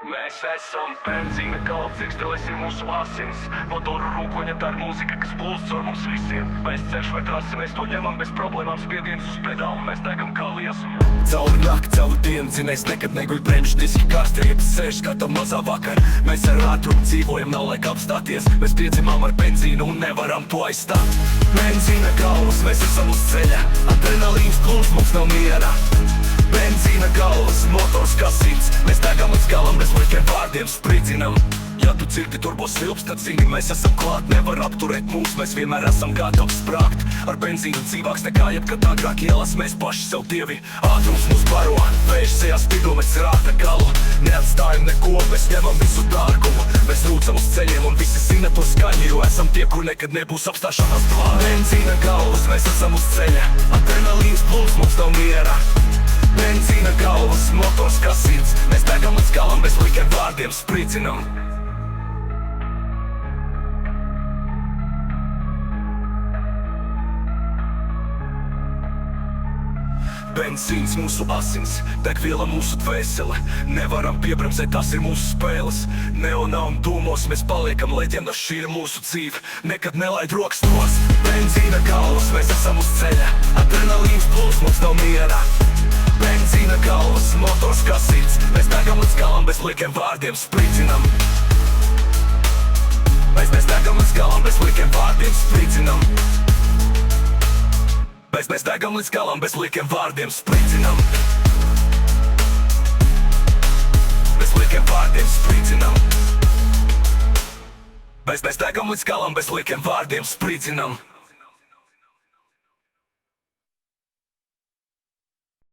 Mēs esam benzīna galds, dzirkstelis ir mūsu asins. Motoru rūkoņa tā ir mūzika, kas plūst caur mums visiem. Mēs ceļš vai trasi, mēs to ņemam bez problēmām. Spiediens uz pedālu, mēs degam kā liesmu. Cauri nakti, cauri dienu, dzinējs nekad neguļ bremžu diski kārstības sēž kā tā mazā vakar. Mēs ar ātrumu dzīvojam, nav laika apstāties. Mēs piedzimām ar benzīnu un nevaram to aizstāt. Benzīna galvas, mēs esam uz ceļa. Adrenalīns plūst, mums nav miera. Benzīna galvas, motors kā sirds. Mēs degam līdz galam, bez likiem vārdiem spridzinam. Ja tu dzirdi turbo svilps, tad zini, mēs esam klāt. Nevar apturēt mūs, mēs vienmēr esam gatavi sprākt. Ar benzīnu dzīvāks nekā jebkad agrāk ielas. Mēs paši sev dievi, ātrums mūs baro. Vējš sejā spīdo, mēs rāta galu. Neatstājam neko, mēs ņemam visu dārgumu. Mēs rūcam uz ceļiem un visi zina to skaņu, jo esam tie, kur nekad nebūs apstāšanās plāna. Benzīna galvas, mēs esam uz ceļa. Adrenalīns plūst, mums nav miera. Benzīna galvas, motors kā sirds. Mēs degam līdz galam, bez likiem vārdiem spridzinam. Benzīns mūsu asins, degviela mūsu dvēsele. Nevaram piebremzēt, tas ir mūsu spēles. Neonā un dūmos mēs paliekam leģenda, šī ir mūsu dzīve. Nekad nelaid rokas nost. Benzīna galvas, mēs esam uz ceļa. Adrenalīns plūst, mums nav miera. Benzīna galvas, motors kā sirds. Mēs degam līdz galam, bez likiem vārdiem spridzinam. Mēs degam līdz galam, bez likiem vārdiem spridzinam. Mēs degam līdz galam, bez likiem vārdiem spridzinam. Bez likiem vārdiem spridzinam. Mēs degam līdz galam, bez likiem vārdiem spridzinam.